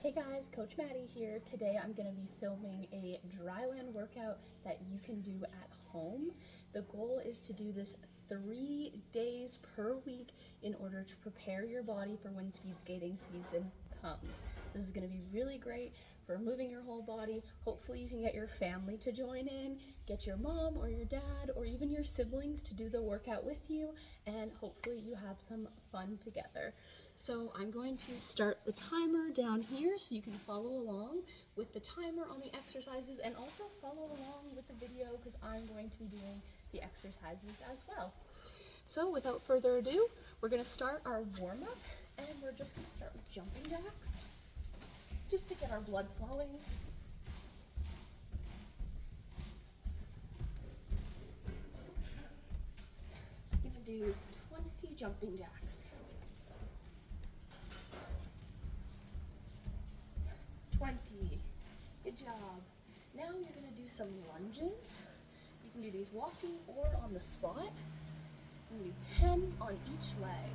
Hey guys, Coach Maddie here. Today I'm going to be filming a Dryland workout that you can do at home. The goal is to do this 3 days per week in order to prepare your body for when speed skating season comes. This is going to be really great for moving your whole body. Hopefully you can get your family to join in, get your mom or your dad or even your siblings to do the workout with you, and hopefully you have some fun together. So I'm going to start the timer down here so you can follow along with the timer on the exercises, and also follow along with the video because I'm going to be doing the exercises as well. So without further ado, we're going to start our warm-up, and we're just going to start with jumping jacks just to get our blood flowing. I'm going to do 20 jumping jacks. 20. Good job. Now you're going to do some lunges. You can do these walking or on the spot. I'm going to do 10 on each leg.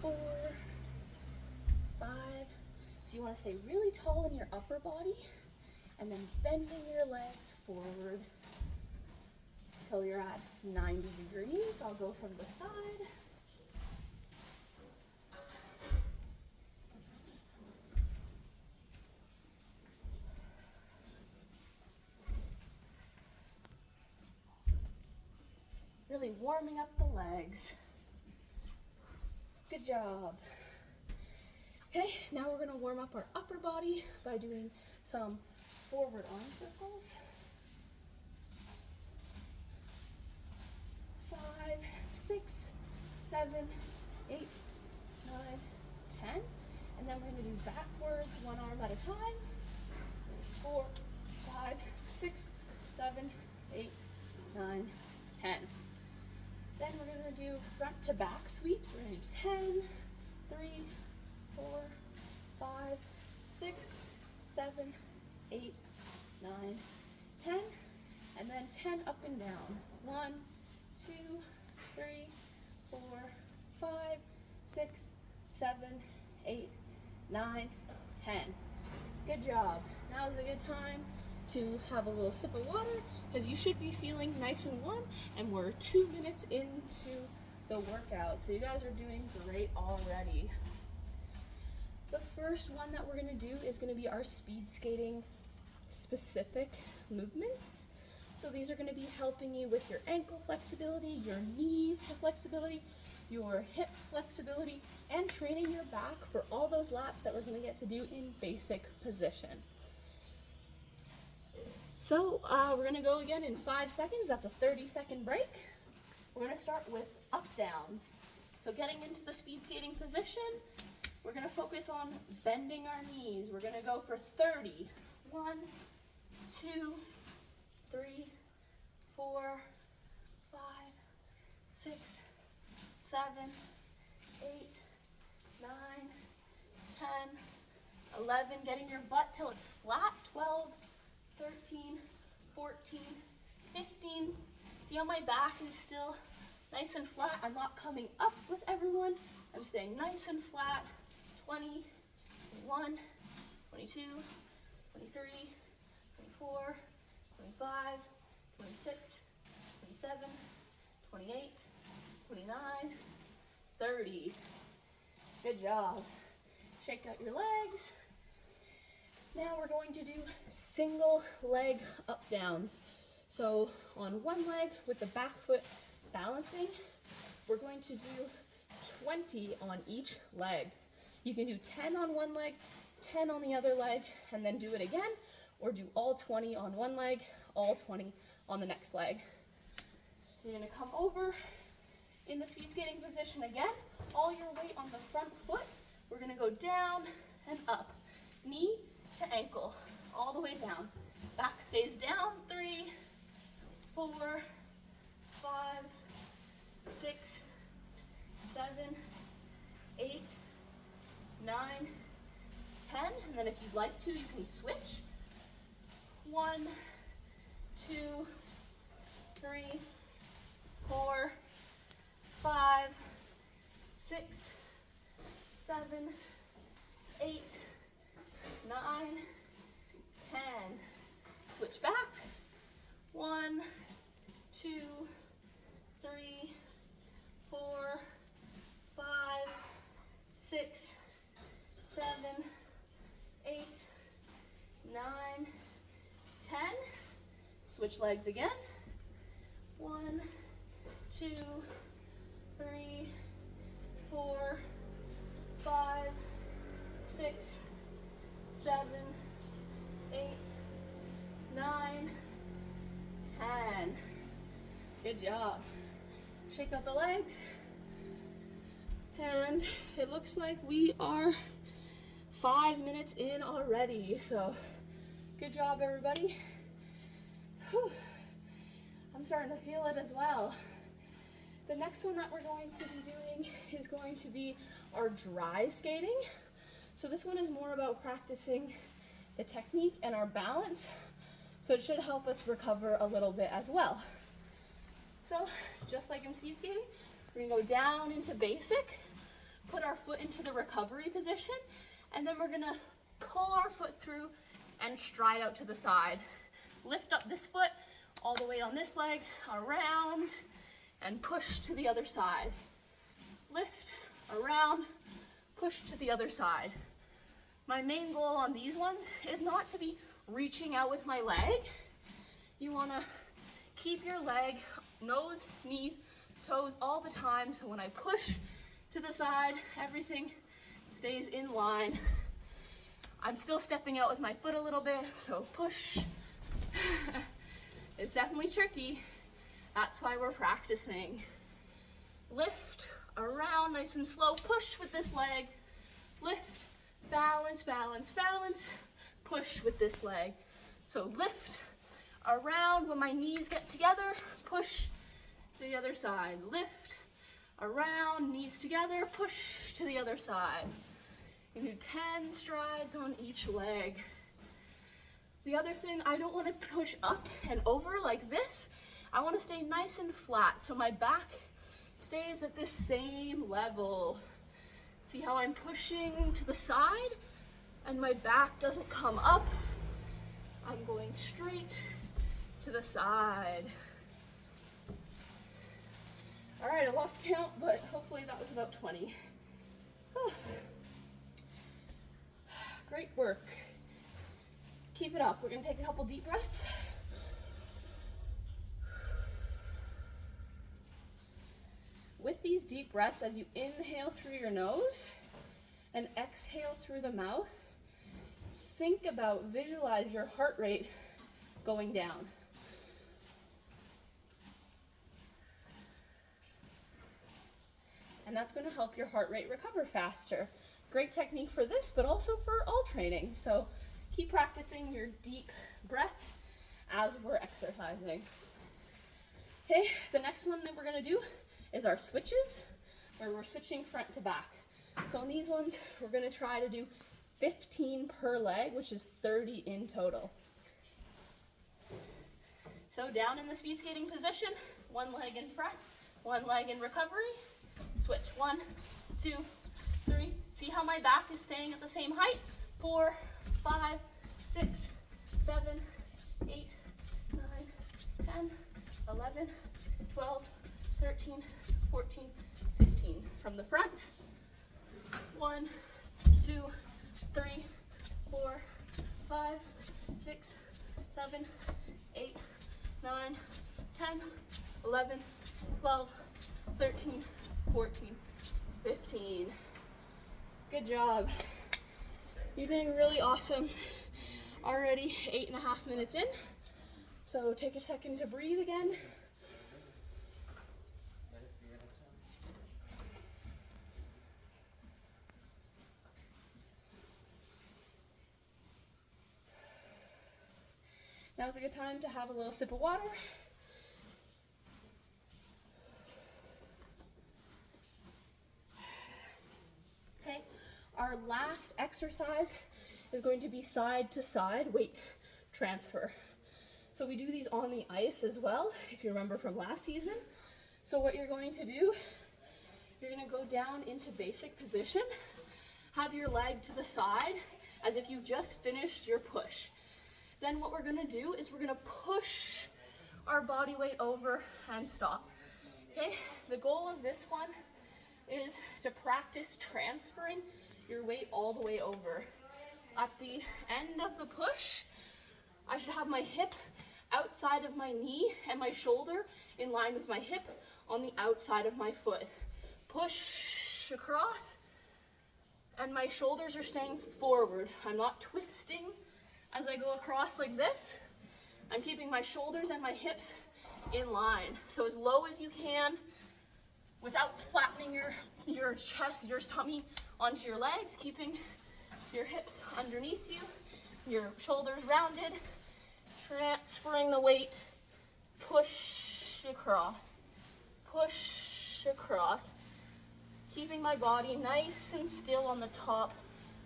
4, 5. So you want to stay really tall in your upper body and then bending your legs forward until you're at 90 degrees. I'll go from the side. Really warming up the legs. Good job. Okay, now we're going to warm up our upper body by doing some forward arm circles. 5, 6, 7, 8, 9, 10. And then we're going to do backwards, one arm at a time. 4, 5, 6, 7, 8, 9, 10. Then we're going to do front to back sweeps. We're going to do 10, 3, 4, 5, 6, 7, 8, 9, 10. And then 10 up and down. 1, 2, 3, 4, 5, 6, 7, 8, 9, 10. Good job. Now is a good time to have a little sip of water because you should be feeling nice and warm, and we're 2 minutes into the workout, so you guys are doing great already. The first one that we're going to do is going to be our speed skating specific movements. So these are going to be helping you with your ankle flexibility, your knee flexibility, your hip flexibility, and training your back for all those laps that we're going to get to do in basic position. So we're going to go again in 5 seconds. That's a 30-second break. We're going to start with up downs. So getting into the speed skating position, we're going to focus on bending our knees. We're going to go for 30. 1, 2, 3, 4, 5, 6, 7, 8, 9, 10, 11. Getting your butt till it's flat. 12, 13, 14, 15. See how my back is still nice and flat? I'm not coming up with everyone. I'm staying nice and flat. 20, 21, 22, 23, 24, 25, 26, 27, 28, 29, 30. Good job. Shake out your legs. Now we're going to do single leg up downs. So on one leg with the back foot balancing, we're going to do 20 on each leg. You can do 10 on one leg, 10 on the other leg, and then do it again, or do all 20 on one leg, all 20 on the next leg. So you're going to come over in the speed skating position again, all your weight on the front foot. We're going to go down and up, knee to ankle, all the way down. Back stays down. 3, 4, 5, 6, 7, 8, 9, 10. And then if you'd like to, you can switch. 1, 2, 3, 4, 5, 6, 7, 8, 7, 8, 9, 10. Switch legs again. 1, 2, 3, 4, 5, 6, 7, 8, 9, 10. Good job. Shake out the legs. And it looks like we are 5 minutes in already. So good job, everybody. Whew. I'm starting to feel it as well. The next one that we're going to be doing is going to be our dry skating. So this one is more about practicing the technique and our balance. So it should help us recover a little bit as well. So just like in speed skating, we're gonna go down into basic, put our foot into the recovery position, and then we're gonna pull our foot through and stride out to the side. Lift up this foot, all the weight on this leg, around, and push to the other side. Lift, around, push to the other side. My main goal on these ones is not to be reaching out with my leg. You wanna keep your leg, nose, knees, toes all the time, so when I push to the side, everything stays in line. I'm still stepping out with my foot a little bit, so push. It's definitely tricky. That's why we're practicing. Lift, around, nice and slow. Push with this leg. Lift, balance, balance, balance. Push with this leg. So lift, around, when my knees get together, push to the other side. Lift, around, knees together, push to the other side. You do 10 strides on each leg. The other thing, I don't want to push up and over like this. I want to stay nice and flat so my back stays at this same level. See how I'm pushing to the side and my back doesn't come up. I'm going straight to the side. All right, I lost count, but hopefully that was about 20. Oh. Great work. Keep it up. We're gonna take a couple deep breaths. With these deep breaths, as you inhale through your nose and exhale through the mouth, think about, visualize your heart rate going down. And that's going to help your heart rate recover faster. Great technique for this, but also for all training. So keep practicing your deep breaths as we're exercising. Okay, the next one that we're going to do is our switches, where we're switching front to back. So on these ones, we're going to try to do 15 per leg, which is 30 in total. So down in the speed skating position, one leg in front, one leg in recovery. Switch, 1, 2, 3. See how my back is staying at the same height? 4, 5, 6, 7, 8, 9, 10, 11, 12, 13, 14, 15. From the front, 1, 2, 3, 4, 5, 6, 7, 8, 9, 10, 11, 12, 13, 14, 15. Good job. You're doing really awesome. Already 8.5 minutes in. So take a second to breathe again. Now's a good time to have a little sip of water. Okay, our last exercise is going to be side to side weight transfer. So we do these on the ice as well, if you remember from last season. So what you're going to do, you're going to go down into basic position, have your leg to the side as if you just finished your push. Then what we're gonna do is we're gonna push our body weight over and stop. Okay, the goal of this one is to practice transferring your weight all the way over. At the end of the push, I should have my hip outside of my knee and my shoulder in line with my hip on the outside of my foot. Push across, and my shoulders are staying forward. I'm not twisting as I go across like this. I'm keeping my shoulders and my hips in line. So as low as you can without flattening your chest, your tummy onto your legs, keeping your hips underneath you, your shoulders rounded, transferring the weight, push across, keeping my body nice and still on the top,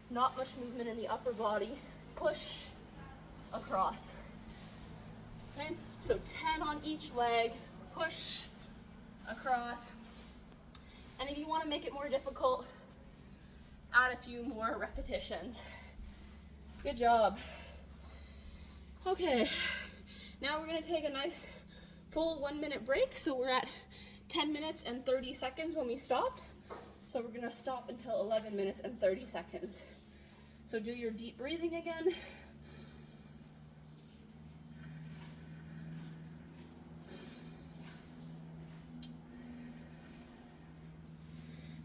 not much movement in the upper body, push across. Okay, so 10 on each leg, push across. And if you want to make it more difficult, add a few more repetitions. Good job. Okay, now we're going to take a nice full 1 minute break. So we're at 10 minutes and 30 seconds when we stopped. So we're going to stop until 11 minutes and 30 seconds. So do your deep breathing again.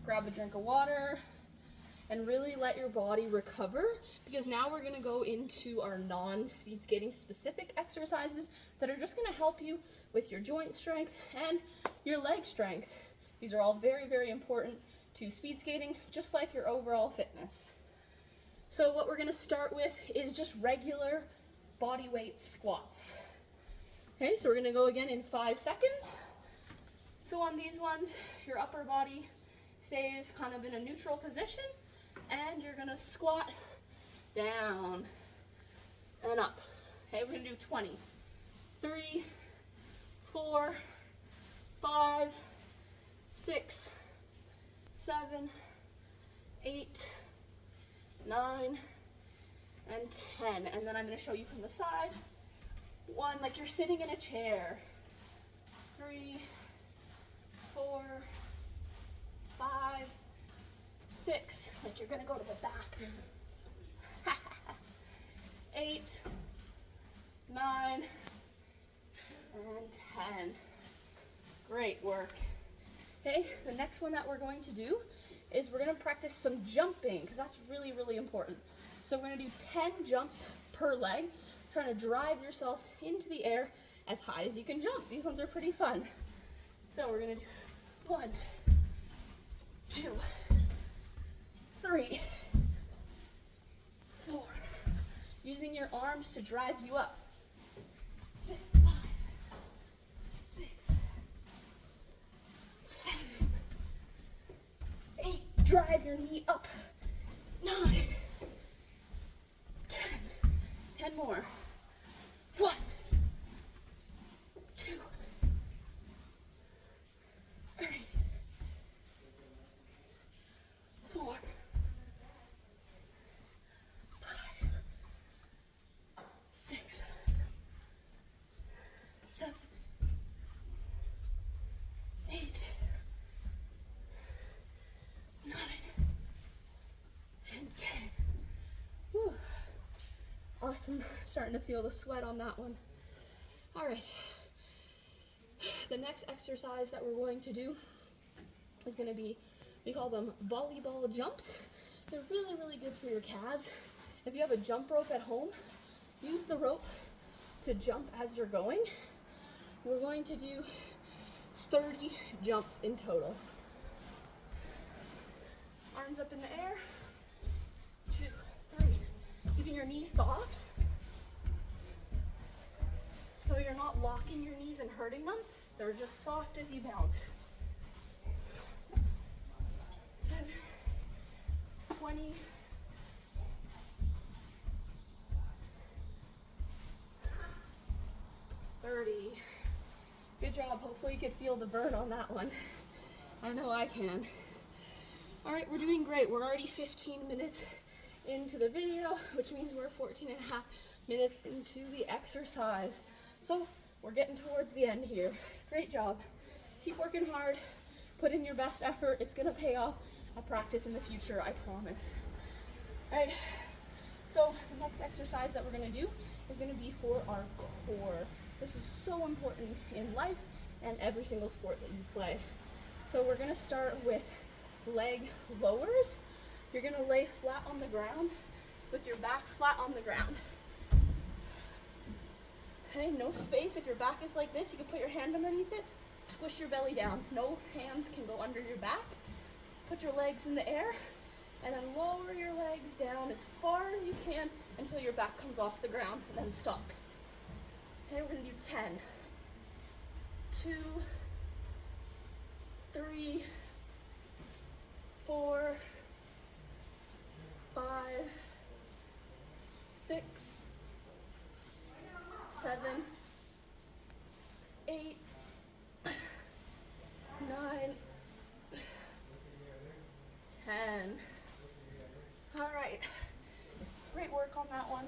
Grab a drink of water and really let your body recover, because now we're going to go into our non-speed skating specific exercises that are just going to help you with your joint strength and your leg strength. These are all very, very important to speed skating, just like your overall fitness. So what we're going to start with is just regular body weight squats. Okay, so we're going to go again in 5 seconds. So on these ones, your upper body stays kind of in a neutral position, and you're gonna squat down and up. Okay, we're gonna do 20. 3, 4, 5, 6, 7, 8, 9, and 10. And then I'm gonna show you from the side. 1, like you're sitting in a chair. 3, 4, 5, 6, like you're gonna go to the bathroom. 8, 9, and 10. Great work. Okay, the next one that we're going to do is we're gonna practice some jumping, because that's really, really important. So we're gonna do 10 jumps per leg, trying to drive yourself into the air as high as you can jump. These ones are pretty fun. So we're gonna do 1, 2, 3, 4. Using your arms to drive you up. 6, 5, 6, 7, 8. Drive your knee up. 9, 10. 10 more. 1, 2, 3, 4, 5, 6, 7, 8, 9, and 10. Whew. Awesome. Starting to feel the sweat on that one. All right. The next exercise that we're going to do is going to be, we call them volleyball jumps. They're really, really good for your calves. If you have a jump rope at home, use the rope to jump as you're going. We're going to do 30 jumps in total. Arms up in the air. 2, 3. Keeping your knees soft, so you're not locking your knees and hurting them. They're just soft as you bounce. 7, 20, 30. Good job. Hopefully you could feel the burn on that one. I know I can. All right, we're doing great. We're already 15 minutes into the video, which means we're 14 and a half minutes into the exercise. So we're getting towards the end here. Great job. Keep working hard. Put in your best effort. It's going to pay off at practice in the future, I promise. Alright, so the next exercise that we're going to do is going to be for our core. This is so important in life and every single sport that you play. So we're going to start with leg lowers. You're going to lay flat on the ground with your back flat on the ground. Okay, no space. If your back is like this, you can put your hand underneath it, squish your belly down. No hands can go under your back. Put your legs in the air, and then lower your legs down as far as you can until your back comes off the ground, and then stop. Okay, we're gonna do 10. 2, 3, 4, 5, 6, 7, 8, 9, 10. All right, great work on that one.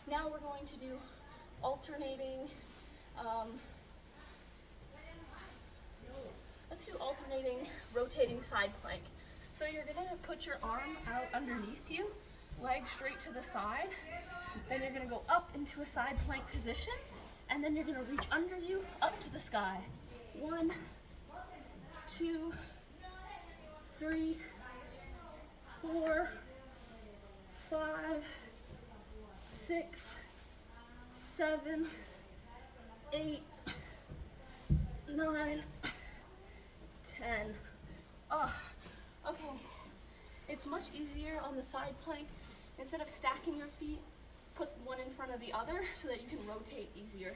Now we're going to do alternating, let's do alternating rotating side plank. So you're gonna put your arm out underneath you, leg straight to the side, then you're gonna go up into a side plank position, and then you're gonna reach under you up to the sky. 1, 2, 3, 4, 5, 6, 7, 8, 9, 10. Oh, okay. It's much easier on the side plank. Instead of stacking your feet, put one in front of the other so that you can rotate easier.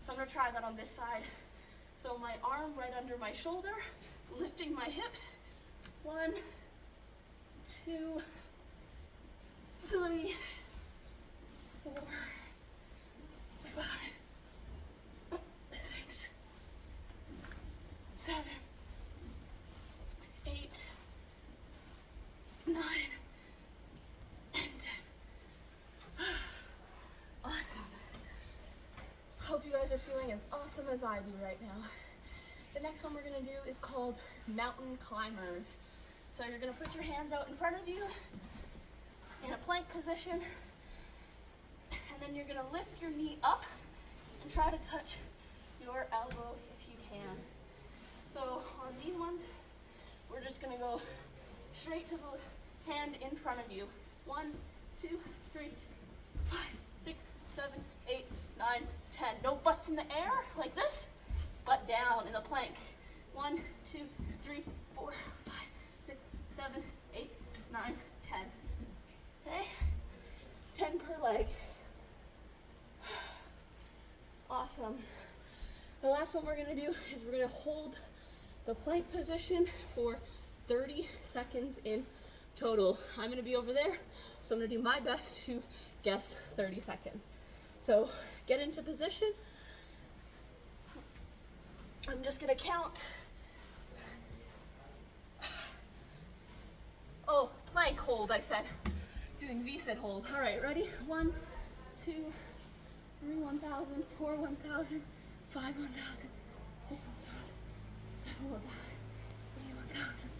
So I'm gonna try that on this side. So my arm right under my shoulder, lifting my hips. 1, 2, 3, 4, 5, 6, 7, 8, 9, and 10. Awesome. Hope you guys are feeling as awesome as I do right now. The next one we're gonna do is called mountain climbers. So you're gonna put your hands out in front of you in a plank position, and then you're gonna lift your knee up and try to touch your elbow if you can. So on these ones, we're just gonna go straight to the hand in front of you. 1, 2, 3, 5, 6, 7, 8, 9, 10. No butts in the air like this, but down in the plank. 1, 2, 3, 4, 5, 6, 7, 8, 9, 10. Okay? 10 per leg. Awesome. The last one we're gonna do is we're gonna hold the plank position for 30 seconds in total. I'm gonna be over there, so I'm gonna do my best to guess 30 seconds. So get into position. I'm just gonna count. Oh, plank hold, I said. Doing V-sit hold. All right, ready? 1, 2, 3, 1,000, 4, 1,000, 5, 1,000, 6, 1,000, 7, 1,000, 8, 1,000,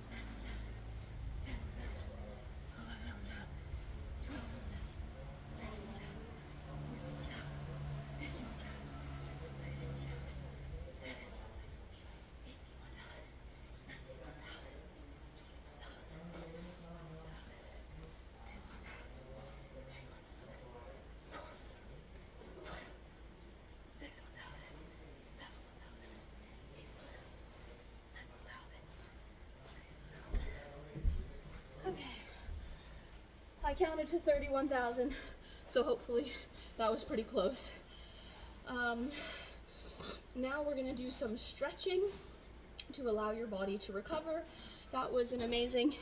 9, 1,000, 10, 1,000, 11, 1,000, 12, 1,000, 13, 1,000, 14, 1,000, 15, 1,000, 16, 1,000, 17, 1,000, 18, 1,000, 19, 1,000, 20, 1,000, I counted to 31,000, so hopefully that was pretty close. Now we're gonna do some stretching to allow your body to recover. That was an amazing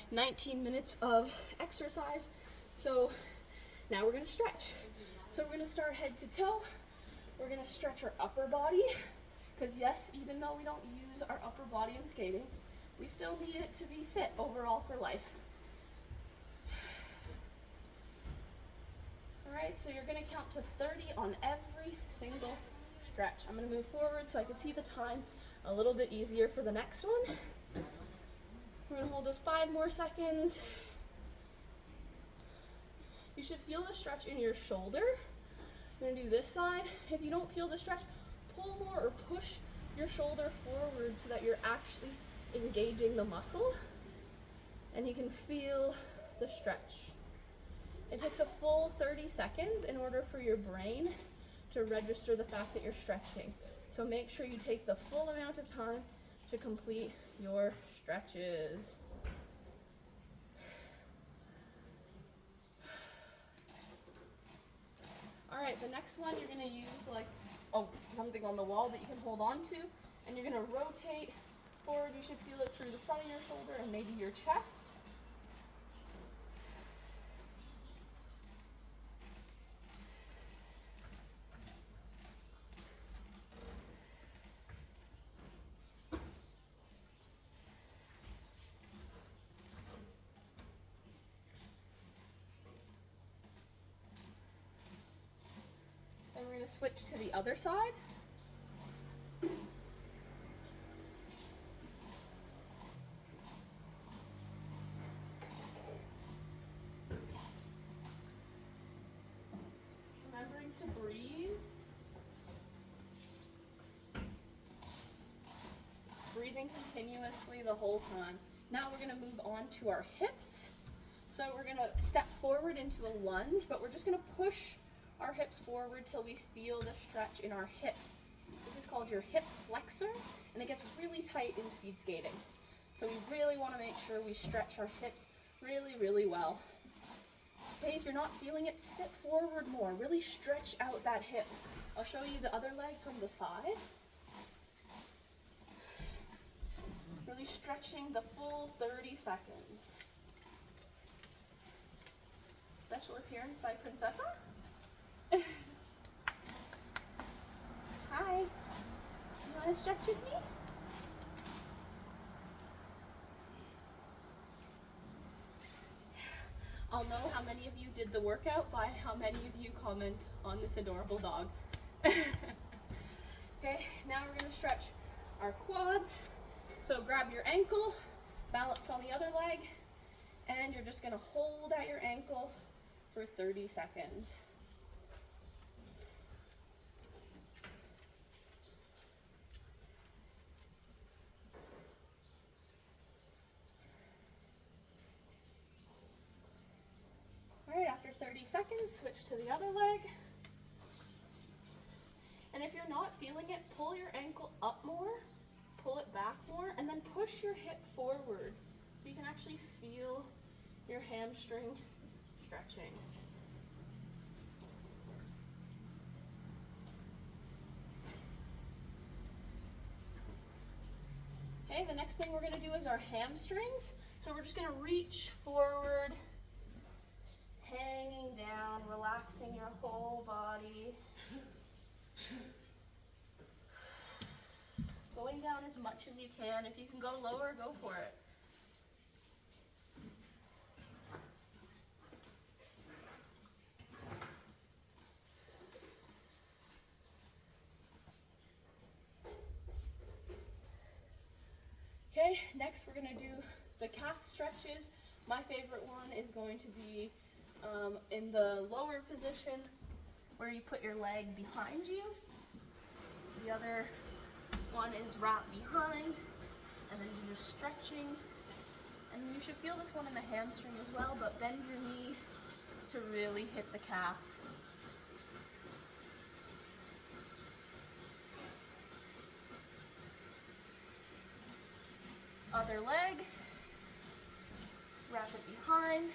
19 minutes of exercise. So now we're gonna stretch. So we're gonna start head to toe. We're gonna stretch our upper body, because yes, even though we don't use our upper body in skating, we still need it to be fit overall for life. Alright, so you're gonna count to 30 on every single stretch. I'm gonna move forward so I can see the time a little bit easier for the next one. We're gonna hold this 5 more seconds. should feel the stretch in your shoulder. We're gonna do this side. If you don't feel the stretch, pull more or push your shoulder forward so that you're actually engaging the muscle and you can feel the stretch. It takes a full 30 seconds in order for your brain to register the fact that you're stretching. So make sure you take the full amount of time to complete your stretches. All right, the next one you're gonna use like something on the wall that you can hold on to, and you're gonna rotate forward. You should feel it through the front of your shoulder and maybe your chest. And we're going to switch to the other side. Remembering to breathe. Breathing continuously the whole time. Now we're going to move on to our hips. So we're going to step forward into a lunge, but we're just going to push our hips forward till we feel the stretch in our hip. This is called your hip flexor, and it gets really tight in speed skating. So we really want to make sure we stretch our hips really, really well. Okay, if you're not feeling it, sit forward more. Really stretch out that hip. I'll show you the other leg from the side. Really stretching the full 30 seconds. Special appearance by Princessa. Hi, you want to stretch with me? I'll know how many of you did the workout by how many of you comment on this adorable dog. Okay, now we're going to stretch our quads. So grab your ankle, balance on the other leg, and you're just going to hold at your ankle for 30 seconds. All right, after 30 seconds, switch to the other leg. And if you're not feeling it, pull your ankle up more, pull it back more, and then push your hip forward so you can actually feel your hamstring stretching. Okay, the next thing we're going to do is our hamstrings. So we're just going to reach forward, hanging down, relaxing your whole body. Going down as much as you can. If you can go lower, go for it. Okay, next we're going to do the calf stretches. My favorite one is going to be in the lower position where you put your leg behind you. The other one is wrapped behind, and then you're just stretching. And you should feel this one in the hamstring as well, but bend your knee to really hit the calf. Other leg, wrap it behind.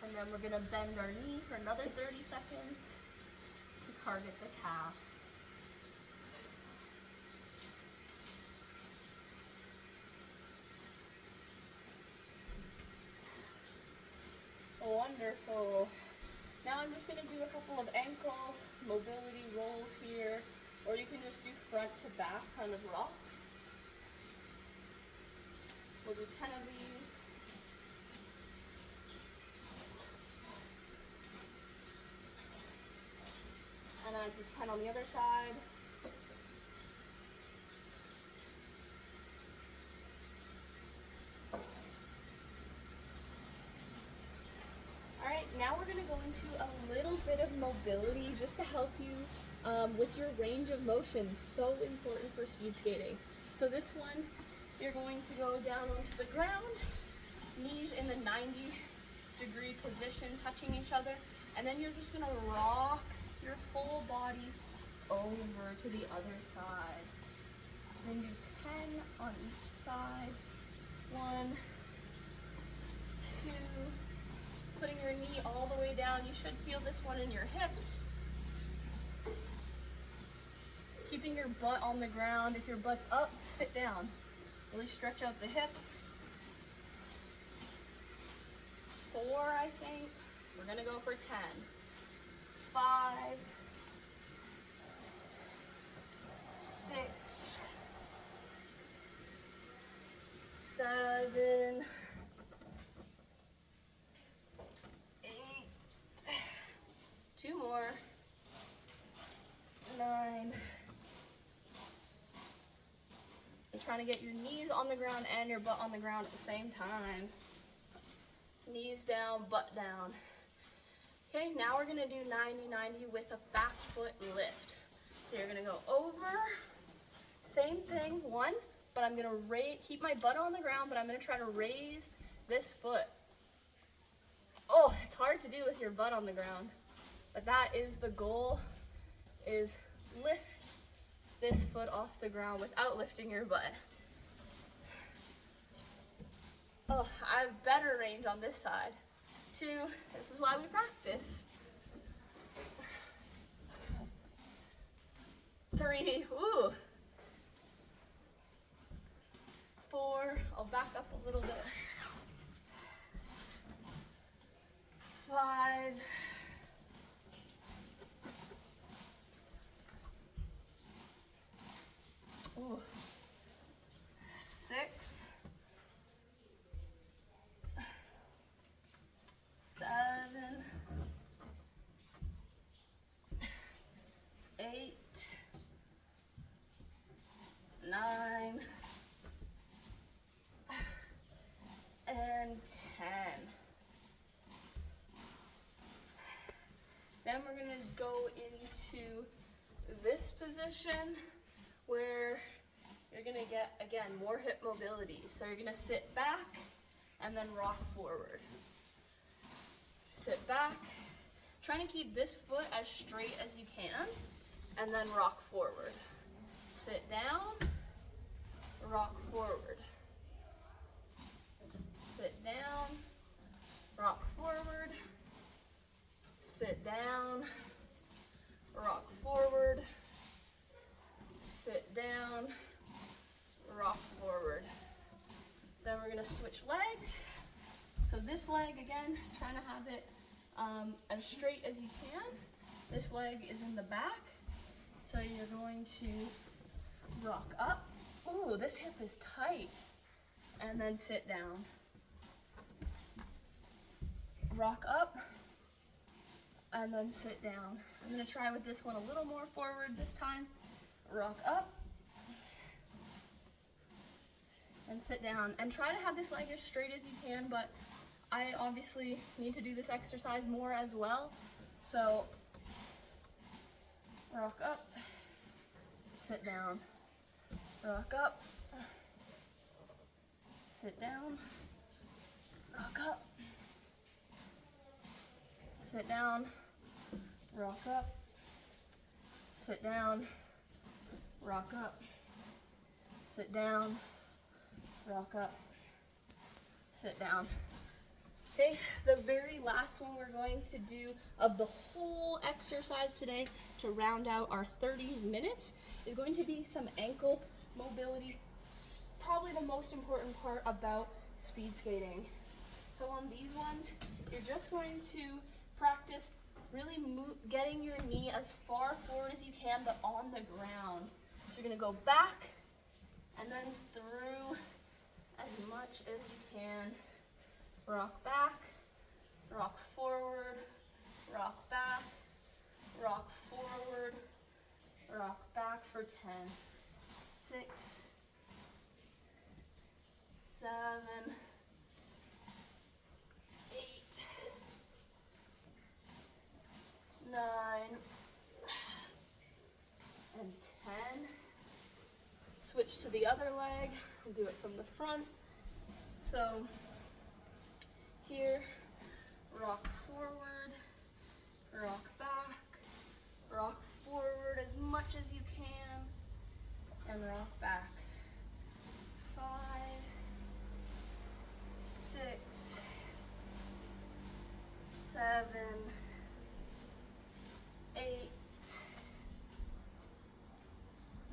And then we're going to bend our knee for another 30 seconds to target the calf. Wonderful. Now I'm just going to do a couple of ankle mobility rolls here, or you can just do front to back kind of rocks. We'll do 10 of these. And I do 10 on the other side. now we're going to go into a little bit of mobility just to help you with your range of motion, so important for speed skating. So this one, you're going to go down onto the ground, knees in the 90-degree position, touching each other, and then you're just going to rock your whole body over to the other side. Then do 10 on each side. 1, 2, putting your knee all the way down. You should feel this one in your hips. Keeping your butt on the ground. If your butt's up, sit down. Really stretch out the hips. 4, I think. We're gonna go for 10. 5, 6, 7, 8, 2 more, 9. You're trying to get your knees on the ground and your butt on the ground at the same time. Knees down, butt down. Okay, now we're gonna do 90-90 with a back foot lift. So you're gonna go over, same thing, 1, but I'm gonna keep my butt on the ground, but I'm gonna try to raise this foot. Oh, it's hard to do with your butt on the ground, but that is the goal, is lift this foot off the ground without lifting your butt. Oh, I have better range on this side. 2, this is why we practice. 3, ooh. 4, I'll back up a little bit. 5, 6, 7, 8, 9, and 10. Then we're going to go into this position where you're going to get, again, more hip mobility. So you're going to sit back and then rock forward. Sit back, trying to keep this foot as straight as you can, and then rock forward. Sit down, rock forward. Sit down, rock forward. Sit down, rock forward. Sit down, rock forward. Then we're gonna switch legs. So this leg, again, trying to have it as straight as you can. This leg is in the back. So you're going to rock up. Ooh, this hip is tight. And then sit down. Rock up. And then sit down. I'm gonna try with this one a little more forward this time. Rock up. And sit down. And try to have this leg as straight as you can, but I obviously need to do this exercise more as well. So, rock up, sit down, rock up, sit down, rock up, sit down, rock up, sit down, rock up, sit down, rock up, sit down. Okay, the very last one we're going to do of the whole exercise today to round out our 30 minutes is going to be some ankle mobility, probably the most important part about speed skating. So on these ones, you're just going to practice really getting your knee as far forward as you can, but on the ground. So you're gonna go back and then through as much as you can. Rock back, rock forward, rock back, rock forward, rock back for 10. 6, 7, 8, 9, and 10. Switch to the other leg and do it from the front. So here, rock forward, rock back, rock forward as much as you can, and rock back. 5, 6, 7, 8,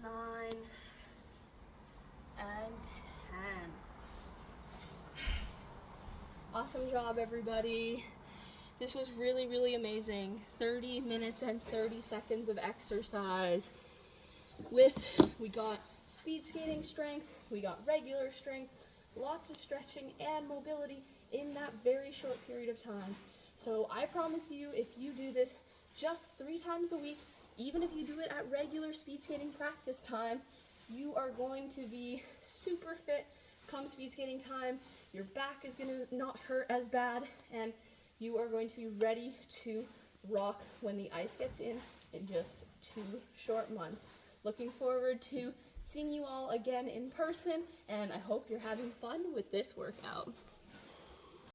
9, and 10. Awesome job, everybody. This was really, really amazing. 30 minutes and 30 seconds of exercise. We got speed skating strength, we got regular strength, lots of stretching and mobility in that very short period of time. So I promise you, if you do this just 3 times a week, even if you do it at regular speed skating practice time, you are going to be super fit come speed skating time. Your back is going to not hurt as bad, and you are going to be ready to rock when the ice gets in just 2 short months. Looking forward to seeing you all again in person, and I hope you're having fun with this workout.